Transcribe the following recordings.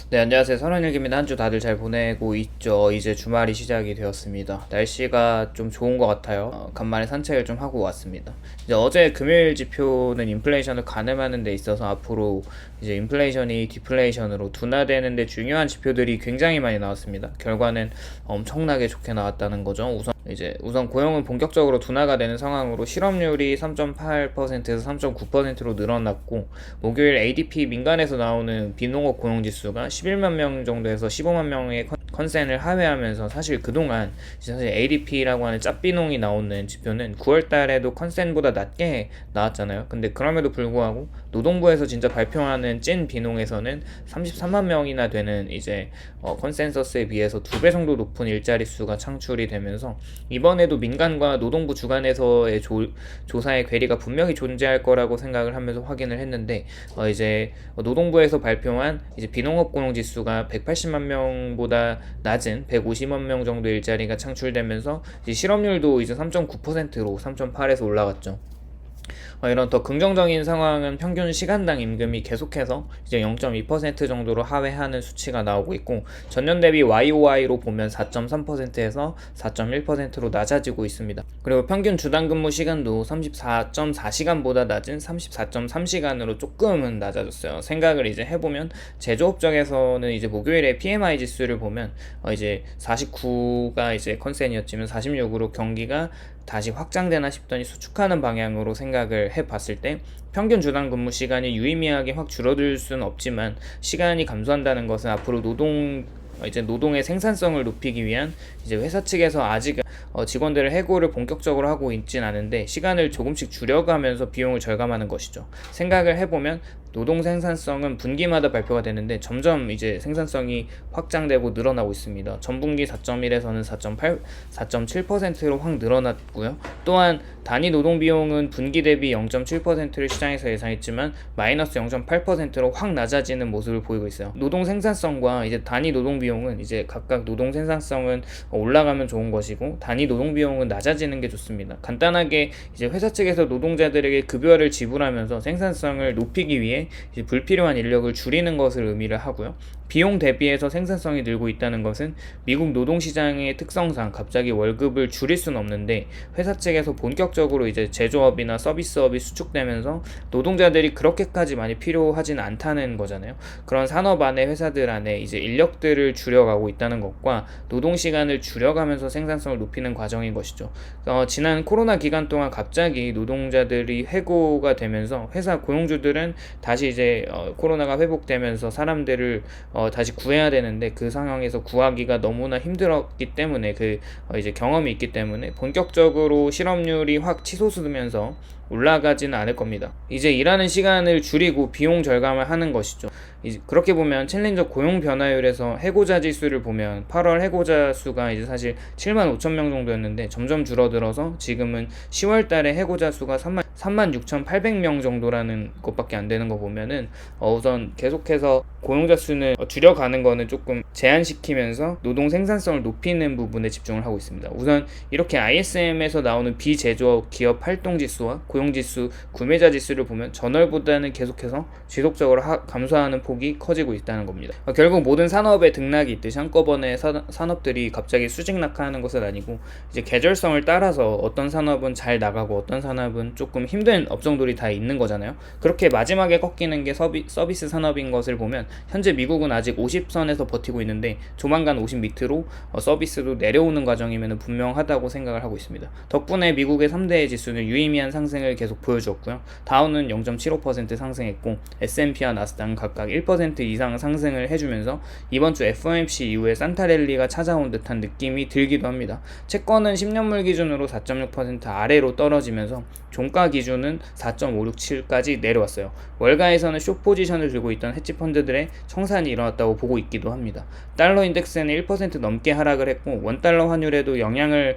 네, 안녕하세요. 선원일기입니다. 한 주 다들 잘 보내고 있죠? 이제 주말이 시작이 되었습니다. 날씨가 좀 좋은 것 같아요. 간만에 산책을 좀 하고 왔습니다. 이제 어제 금요일 지표는 인플레이션을 가늠하는 데 있어서 앞으로 이제 인플레이션이 디플레이션으로 둔화되는 데 중요한 지표들이 굉장히 많이 나왔습니다. 결과는 엄청나게 좋게 나왔다는 거죠. 우선 고용은 본격적으로 둔화가 되는 상황으로 실업률이 3.8%에서 3.9%로 늘어났고, 목요일 ADP 민간에서 나오는 비농업 고용지수가 11만 명 정도에서 15만 명의 컨센을 하회하면서, 사실 그동안 사실 ADP라고 하는 짭비농이 나오는 지표는 9월 달에도 컨센보다 낮게 나왔잖아요. 근데 그럼에도 불구하고 노동부에서 진짜 발표하는 찐 비농에서는 33만 명이나 되는 이제 컨센서스에 비해서 2배 정도 높은 일자리 수가 창출이 되면서, 이번에도 민간과 노동부 주관에서의 조사의 괴리가 분명히 존재할 거라고 생각을 하면서 확인을 했는데, 이제 노동부에서 발표한 이제 비농업 고용 지수가 180만 명보다 낮은 150만 명 정도 일자리가 창출되면서 이제 실업률도 이제 3.9%로 3.8에서 올라갔죠. 이런 더 긍정적인 상황은 평균 시간당 임금이 계속해서 이제 0.2% 정도로 하회하는 수치가 나오고 있고, 전년 대비 YOY로 보면 4.3%에서 4.1%로 낮아지고 있습니다. 그리고 평균 주당 근무 시간도 34.4시간보다 낮은 34.3시간으로 조금은 낮아졌어요. 생각을 이제 해보면, 제조업 쪽에서는 이제 목요일에 PMI 지수를 보면 이제 49가 이제 컨센이었지만 46으로 경기가 다시 확장되나 싶더니 수축하는 방향으로 생각을 해봤을 때, 평균 주당 근무 시간이 유의미하게 확 줄어들 수는 없지만 시간이 감소한다는 것은 앞으로 노동의 생산성을 높이기 위한 이제 회사 측에서 아직 직원들의 해고를 본격적으로 하고 있진 않은데, 시간을 조금씩 줄여가면서 비용을 절감하는 것이죠. 생각을 해보면 노동 생산성은 분기마다 발표가 되는데 점점 이제 생산성이 확장되고 늘어나고 있습니다. 전분기 4.1에서는 4.8, 4.7%로 확 늘어났고요. 또한 단위 노동 비용은 분기 대비 0.7%를 시장에서 예상했지만 마이너스 0.8%로 확 낮아지는 모습을 보이고 있어요. 노동 생산성과 이제 단위 노동 비용은 이제 각각 노동 생산성은 올라가면 좋은 것이고 단위 노동 비용은 낮아지는 게 좋습니다. 간단하게 이제 회사 측에서 노동자들에게 급여를 지불하면서 생산성을 높이기 위해 이제 불필요한 인력을 줄이는 것을 의미를 하고요. 비용 대비해서 생산성이 늘고 있다는 것은 미국 노동시장의 특성상 갑자기 월급을 줄일 수는 없는데, 회사 측에서 본격적으로 이제 제조업이나 서비스업이 수축되면서 노동자들이 그렇게까지 많이 필요하진 않다는 거잖아요. 그런 산업 안에 회사들 안에 이제 인력들을 줄여가고 있다는 것과 노동시간을 줄여가면서 생산성을 높이는 과정인 것이죠. 지난 코로나 기간 동안 갑자기 노동자들이 해고가 되면서 회사 고용주들은 다시 이제 코로나가 회복되면서 사람들을 다시 구해야 되는데, 그 상황에서 구하기가 너무나 힘들었기 때문에 이제 경험이 있기 때문에 본격적으로 실업률이 확 치솟으면서 올라가지는 않을 겁니다. 이제 일하는 시간을 줄이고 비용 절감을 하는 것이죠. 그렇게 보면 챌린저 고용 변화율에서 해고자 지수를 보면 8월 해고자 수가 이제 사실 7만 5천 명 정도였는데 점점 줄어들어서 지금은 10월 달에 해고자 수가 36,800명 정도라는 것밖에 안 되는 거 보면은 우선 계속해서 고용자 수는 줄여가는 거는 조금 제한시키면서 노동 생산성을 높이는 부분에 집중을 하고 있습니다. 우선 이렇게 ISM에서 나오는 비제조업 기업 활동 지수와 고용 지수, 구매자 지수를 보면 전월보다는 계속해서 지속적으로 감소하는 폭이 커지고 있다는 겁니다. 결국 모든 산업에 등락이 있듯이 한꺼번에 산업들이 갑자기 수직 낙하하는 것은 아니고, 이제 계절성을 따라서 어떤 산업은 잘 나가고 어떤 산업은 조금 힘든 업종들이 다 있는 거잖아요. 그렇게 마지막에 꺾이는 게 서비스 산업인 것을 보면, 현재 미국은 아직 50선에서 버티고 있는데 조만간 50 밑으로 서비스도 내려오는 과정이면 분명하다고 생각을 하고 있습니다. 덕분에 미국의 3대 지수는 유의미한 상승을 계속 보여주었고요. 다우는 0.75% 상승했고 S&P와 나스닥은 각각 1% 이상 상승을 해주면서 이번 주 FOMC 이후에 산타랠리가 찾아온 듯한 느낌이 들기도 합니다. 채권은 10년물 기준으로 4.6% 아래로 떨어지면서 종가 기준은 4.567까지 내려왔어요. 월가에서는 숏 포지션을 들고 있던 헤지펀드들의 청산이 일어났다고 보고 있기도 합니다. 달러 인덱스는 1% 넘게 하락을 했고, 원달러 환율에도 영향을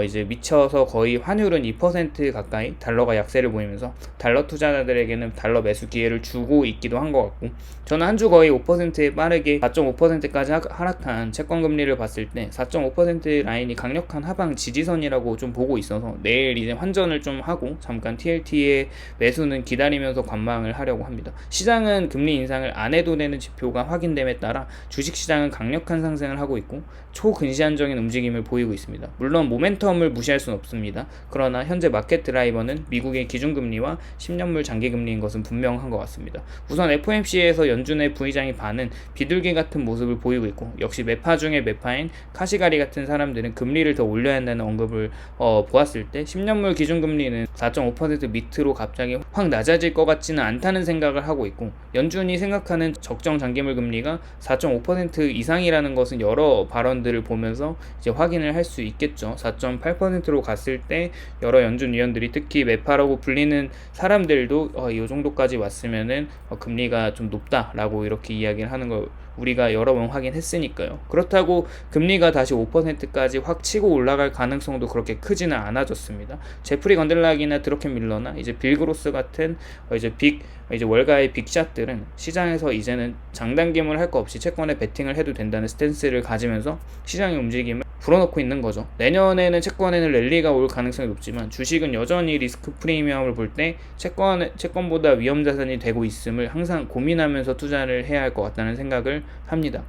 이제 미쳐서 거의 환율은 2% 가까이 달러가 약세를 보이면서 달러 투자자들에게는 달러 매수 기회를 주고 있기도 한 것 같고, 저는 한 주 거의 5%에 빠르게 4.5%까지 하락한 채권 금리를 봤을 때 4.5% 라인이 강력한 하방 지지선이라고 좀 보고 있어서 내일 이제 환전을 좀 하고 잠깐 TLT의 매수는 기다리면서 관망을 하려고 합니다. 시장은 금리 인상을 안 해도 되는 지표가 확인 확인됨에 따라 주식시장은 강력한 상승을 하고 있고 초근시안적인 움직임을 보이고 있습니다. 물론 모멘텀을 무시할 수는 없습니다. 그러나 현재 마켓 드라이버는 미국의 기준금리와 10년물 장기금리인 것은 분명한 것 같습니다. 우선 FOMC에서 연준의 부의장이 반은 비둘기 같은 모습을 보이고 있고, 역시 매파 중에 매파인 카시가리 같은 사람들은 금리를 더 올려야 한다는 언급을 보았을 때 10년물 기준금리는 4.5% 밑으로 갑자기 확 낮아질 것 같지는 않다는 생각을 하고 있고, 연준이 생각하는 적정 장기물 금리가 4.5% 이상이라는 것은 여러 발언들을 보면서 이제 확인을 할 수 있겠죠. 4.8%로 갔을 때 여러 연준 위원들이, 특히 매파라고 불리는 사람들도 이 정도까지 왔으면은 금리가 좀 높다라고 이렇게 이야기를 하는 걸 우리가 여러 번 확인했으니까요. 그렇다고 금리가 다시 5%까지 확 치고 올라갈 가능성도 그렇게 크지는 않아졌습니다. 제프리 건들락이나 드러켄 밀러나 이제 빌 그로스 같은 이제 월가의 빅샷들은 시장에서 이제는 장단기물 할 거 없이 채권에 베팅을 해도 된다는 스탠스를 가지면서 시장의 움직임을 불어넣고 있는 거죠. 내년에는 채권에는 랠리가 올 가능성이 높지만 주식은 여전히 리스크 프리미엄을 볼 때 채권보다 위험 자산이 되고 있음을 항상 고민하면서 투자를 해야 할 것 같다는 생각을 합니다.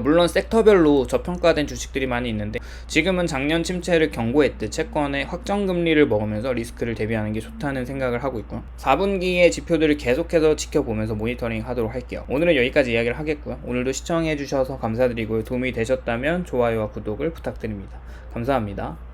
물론 섹터별로 저평가된 주식들이 많이 있는데, 지금은 작년 침체를 경고했듯 채권의 확정금리를 먹으면서 리스크를 대비하는 게 좋다는 생각을 하고 있고요. 4분기의 지표들을 계속해서 지켜보면서 모니터링 하도록 할게요. 오늘은 여기까지 이야기를 하겠고요. 오늘도 시청해주셔서 감사드리고요. 도움이 되셨다면 좋아요와 구독을 부탁드립니다. 감사합니다.